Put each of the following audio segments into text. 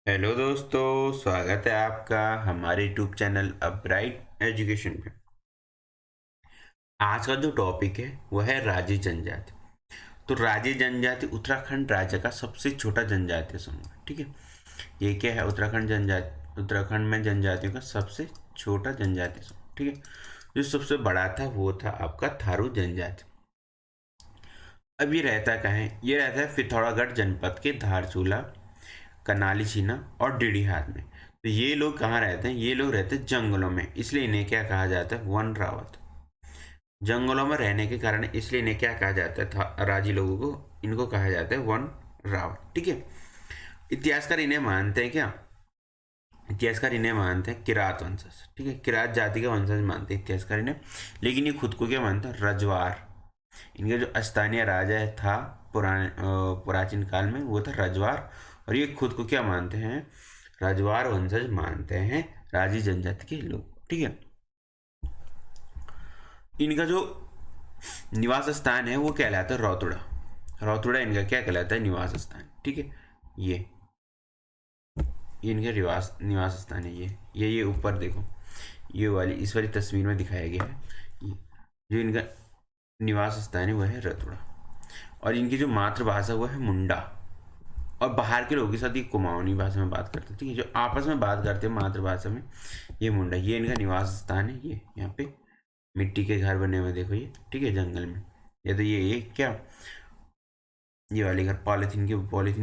Hello दोस्तों, स्वागत है आपका हमारे यूट्यूब चैनल अपराइट एजुकेशन पे। आज का जो टॉपिक है वह है राजी जनजाति। तो राजी जनजाति उत्तराखंड राज्य का सबसे छोटा जनजातीय समूह है। ठीक है, ये क्या है? उत्तराखंड में जनजातियों का सबसे छोटा जनजातीय समूह। ठीक है, जो सबसे बड़ा था वो था आपका थारू जनजाति। अब ये रहता कहाँ है? ये रहता है पिथौरागढ़ जनपद के धारचूला, कनाली छीना और डीडीहार में। तो ये लोग कहाँ रहते हैं? ये लोग रहते हैं जंगलों में, इसलिए इन्हें क्या कहा जाता है? वन रावत। जंगलों में रहने के कारण इसलिए इन्हें क्या कहा जाता है? राजी लोगों को इनको कहा जाता है वन रावत। ठीक है, इतिहासकार इन्हें मानते हैं क्या? इतिहासकार इन्हें मानते हैं किरात वंशज। ठीक है, किरात जाति का वंशज मानते हैं इतिहासकार इन्हें, लेकिन ये खुद को क्या मानते हैं? रजवार। इनका जो स्थानीय राजा था प्राचीन काल में वो था रजवार, और ये खुद को क्या मानते हैं? रजवार वंशज मानते हैं, राजी जनजाति के लोग। ठीक है, इनका जो निवास स्थान है वो कहलाता है रौतुड़ा। रौतुड़ा इनका क्या कहलाता है? निवास स्थान। ठीक है, ये इनका निवास स्थान है। ये ऊपर देखो, ये वाली इस वाली तस्वीर में दिखाया गया है। जो इनका निवास स्थान है वह है रतुड़ा, और इनकी जो मातृभाषा वो है मुंडा, और बाहर के लोगों के साथ ये कुमाऊनी भाषा में बात करते हैं। ठीक है, जो आपस में बात करते हैं मातृभाषा में, ये मुंडा। ये इनका निवास स्थान है। ये यहाँ पे मिट्टी के घर बने हुए देखो ये। ठीक है, जंगल में। या तो ये क्या, ये वाले घर पॉलीथीन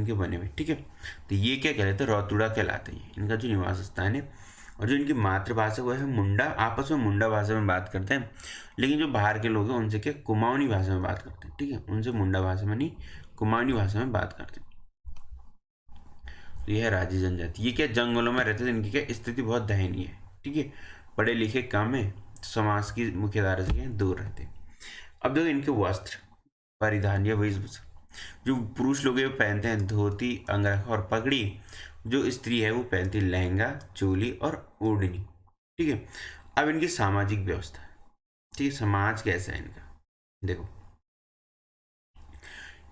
के बने हुए। ठीक है, तो ये क्या कहलाते हैं? रौतुड़ा कहलाते हैं इनका जो निवास स्थान है। और जो इनकी मातृभाषा वो है मुंडा, आपस में मुंडा भाषा में बात करते हैं, लेकिन जो बाहर के लोग हैं उनसे क्या कुमाऊनी भाषा में बात करते हैं। ठीक है, उनसे मुंडा भाषा में नहीं, कुमाऊनी भाषा में बात करते हैं। तो यह है राजी जनजाति। ये क्या जंगलों में रहते थे, इनकी क्या स्थिति बहुत दयनीय है। ठीक है, पढ़े लिखे कम है, समाज की मुख्य धारा से क्या दूर रहते हैं। अब देखो इनके वस्त्र परिधान या वेशभूषा। जो पुरुष लोग ये पहनते हैं धोती, अंगरखा और पगड़ी। जो स्त्री है वो पहनती है लहंगा, चोली और ओढ़नी। ठीक है, अब इनकी सामाजिक व्यवस्था। ठीक है, समाज कैसा है इनका? देखो,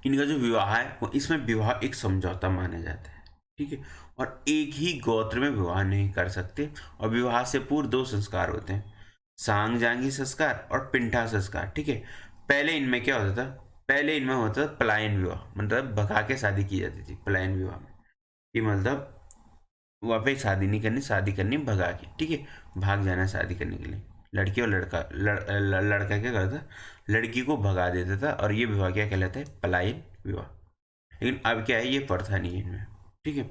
इनका जो विवाह है वो, इसमें विवाह एक समझौता माना जाता है। ठीक है, और एक ही गोत्र में विवाह नहीं कर सकते, और विवाह से पूर्व दो संस्कार होते हैं, सांग जांगी संस्कार और पिंठा संस्कार। ठीक है, पहले इनमें क्या होता था? पहले इनमें होता था पलायन विवाह, मतलब भगा के शादी की जाती थी पलायन विवाह में। कि मतलब वहाँ पे शादी नहीं करनी, शादी करनी भगा के। ठीक है, भाग जाना शादी करने के लिए। लड़की और लड़का क्या करता? लड़की को भगा देता था, और ये विवाह क्या कहलाता है? पलायन विवाह। लेकिन अब क्या है? ये प्रथा नहीं है इनमें। ठीक है,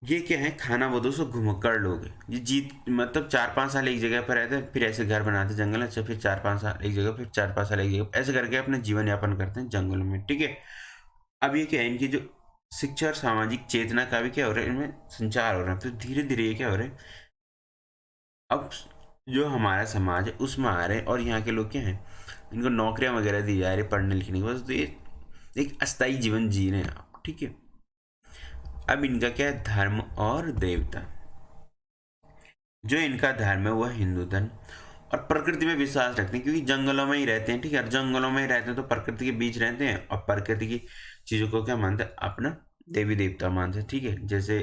ये क्या है? खाना वो दोस्तों घुमक्कड़ लोग हैं। ये जीत मतलब 4-5 साल एक जगह पर रहते हैं, फिर ऐसे घर बनाते जंगल। अच्छा, फिर 4-5 साल एक जगह, फिर 4-5 साल एक जगह, ऐसे करके अपना जीवन यापन करते हैं जंगलों में। ठीक है, अब ये क्या है? इनकी जो शिक्षा और सामाजिक चेतना का भी क्या हो रहा है? इनमें संचार हो रहा है। तो धीरे धीरे ये क्या हो रहा है? अब जो हमारा समाज है उसमें आ रहे हैं, और यहाँ के लोग क्या हैं? इनको नौकरियां वगैरह दी जा रही है पढ़ने लिखने के बाद। तो ये एक अस्थायी जीवन जी रहे हैं आप। ठीक है, अब इनका क्या है? धर्म और देवता। जो इनका धर्म है वह हिंदू धर्म, और प्रकृति में विश्वास रखते हैं, क्योंकि जंगलों में ही रहते हैं। ठीक है, जंगलों में ही रहते हैं तो प्रकृति के बीच रहते हैं, और प्रकृति की चीज़ों को क्या मानते हैं? अपना देवी देवता मानते हैं। ठीक है, जैसे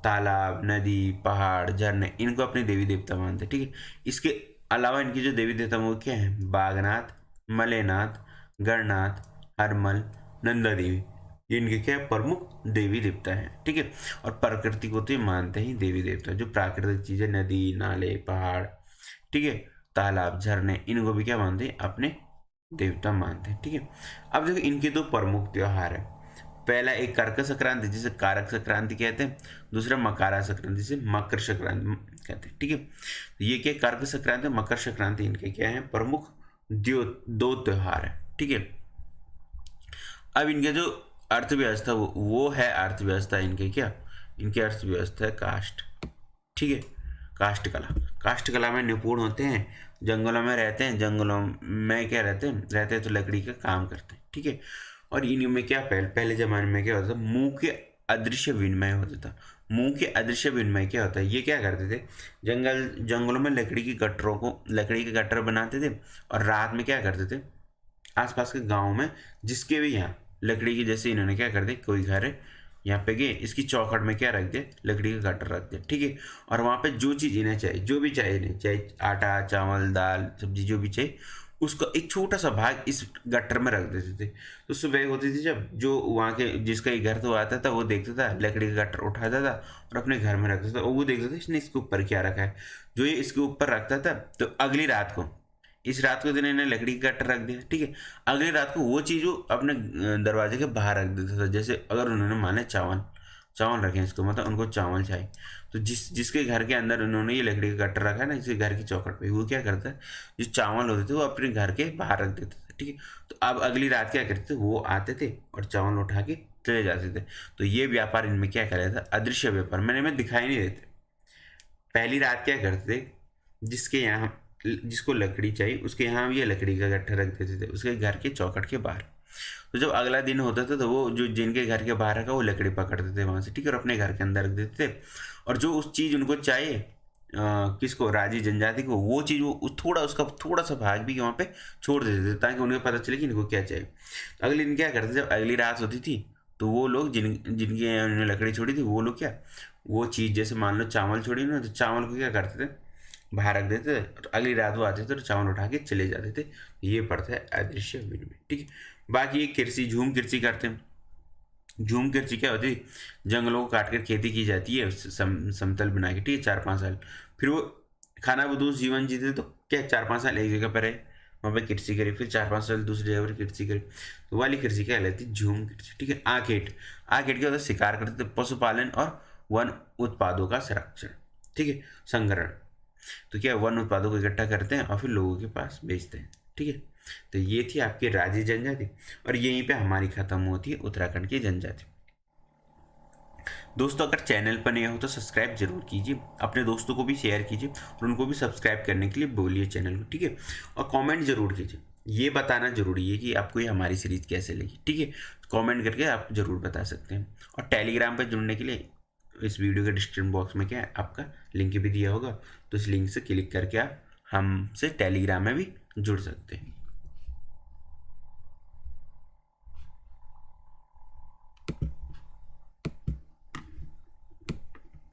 तालाब, नदी, पहाड़, झरने, इनको अपने देवी देवता मानते हैं। ठीक है, इसके अलावा इनकी जो देवी देवता वो क्या है? बागनाथ, मलेनाथ, गणनाथ, हरमल, नंदा देवी। ये इनके क्या प्रमुख देवी देवता हैं। ठीक है, और प्रकृति को तो ये मानते ही देवी देवता। जो प्राकृतिक चीजें, नदी, नाले, पहाड़, ठीक है, तालाब, झरने, इनको भी क्या मानते हैं? अपने देवता मानते हैं। ठीक है, अब देखो इनके दो प्रमुख त्योहार है। पहला एक कर्क संक्रांति जिसे कारक संक्रांति कहते हैं, दूसरा मकारा संक्रांति जिसे मकर संक्रांति कहते हैं। ठीक है, तो ये क्या कर्क संक्रांति, मकर संक्रांति, इनके क्या है? प्रमुख दो त्योहार है। ठीक है, अब इनके जो अर्थव्यवस्था वो है अर्थव्यवस्था इनके क्या? इनकी अर्थव्यवस्था है कास्ट। ठीक है, कास्ट कला। कास्ट कला में निपुण होते हैं, जंगलों में रहते हैं। जंगलों में क्या रहते हैं तो लकड़ी का काम करते हैं। ठीक है, और इनमें क्या पहले ज़माने में क्या होता था? मुंह के अदृश्य विनिमय होता था। मुंह के अदृश्य विनिमय क्या होता है? ये क्या करते थे? जंगलों में लकड़ी के गट्टर बनाते थे, और रात में क्या करते थे? आसपास के गाँव में जिसके भी यहाँ लकड़ी की, जैसे इन्होंने क्या कर दी, कोई घर है यहाँ पे गए, इसकी चौखट में क्या रख दिया, लकड़ी का गट्ठर रख दिया, ठीक है। और वहाँ पे जो चीज़ इन्हें चाहिए, जो भी चाहिए इन्हें, चाहे आटा, चावल, दाल, सब्जी, जो भी चाहिए, उसका एक छोटा सा भाग इस गट्ठर में रख देते थे। तो सुबह होती थी जब, जो वहाँ के जिसका ये घर तो आता था, वो देखता था, लकड़ी का गट्ठर उठाता था और अपने घर में रखता था, और वो देखता था इसने इसके ऊपर क्या रखा है। जो ये इसके ऊपर रखता था, तो अगली रात को, इस रात को दिन इन्हें लकड़ी का गट्ठर रख दिया, ठीक है। अगली रात को वो चीज़ वो अपने दरवाजे के बाहर रख देता था। जैसे अगर उन्होंने माने चावल चावल रखे इसको, मतलब उनको चावल चाहिए, तो जिसके घर के अंदर उन्होंने ये लकड़ी का गट्ठर रखा है ना, इसके घर की चौखट पे, वो क्या करता है, जो चावल होते थे वो अपने घर के बाहर रख देता था, ठीक है। तो अब अगली रात क्या करते थे, वो आते थे और चावल उठा के चले जाते थे। तो ये व्यापार इनमें क्या करा था, अदृश्य व्यापार, मैंने में दिखाई नहीं देते। पहली रात क्या करते थे, जिसके यहाँ जिसको लकड़ी चाहिए उसके यहाँ ये लकड़ी का गट्ठर रख देते थे, उसके घर के चौखट के बाहर। तो जब अगला दिन होता था, तो वो जो जिनके घर के बाहर रखा, वो लकड़ी पकड़ते थे वहाँ से, ठीक है, और अपने घर के अंदर रख देते थे। और जो उस चीज़ उनको चाहिए, किसको, राजी जनजाति को, वो चीज़ वो थोड़ा, उसका थोड़ा सा भाग भी वहाँ पे छोड़ देते थे, ताकि उन्हें पता चले कि इनको क्या चाहिए। तो अगले दिन क्या करते, जब अगली रात होती थी, तो वो लोग जिनके यहाँ उन्होंने लकड़ी छोड़ी थी, वो लोग क्या, वो चीज़, जैसे मान लो चावल छोड़ी ना, तो चावल को क्या करते थे, बाहर रख देते थे, और अगली रात वो आते थे तो चावल उठा के चले जाते थे। ये पड़ता है अदृश्य विनिमय, ठीक है। बाकी ये कृषि, झूम कृषि करते हैं। झूम कृषि क्या होती है, जंगलों को काट कर खेती की जाती है, समतल बना के, ठीक है, 4-5 साल। फिर वो खाना बदोश जीवन जीते, तो क्या 4-5 साल एक जगह पर रहे, वहाँ पर कृषि करी, फिर 4-5 साल दूसरी जगह पर कृषि करी, तो वाली कृषि क्या कहलाती है, झूम कृषि, ठीक है। आखेट, आखेट क्या होता है, शिकार करते थे, पशुपालन और वन उत्पादों का संरक्षण, ठीक है, संग्रहण। तो क्या वन उत्पादों को इकट्ठा करते हैं और फिर लोगों के पास बेचते हैं, ठीक है। तो ये थी आपकी राजी जनजाति, और यहीं पे हमारी खत्म होती है उत्तराखंड की जनजाति। दोस्तों, अगर चैनल पर नए हो तो सब्सक्राइब जरूर कीजिए, अपने दोस्तों को भी शेयर कीजिए, और उनको भी सब्सक्राइब करने के लिए बोलिए चैनल को, ठीक है। और कमेंट जरूर कीजिए, ये बताना जरूरी है कि आपको ये हमारी सीरीज कैसे लगी, ठीक है। कमेंट करके आप जरूर बता सकते हैं। और टेलीग्राम पर जुड़ने के लिए इस वीडियो के डिस्क्रिप्शन बॉक्स में क्या है, आपका लिंक भी दिया होगा, तो इस लिंक से क्लिक करके आप हमसे टेलीग्राम में भी जुड़ सकते हैं।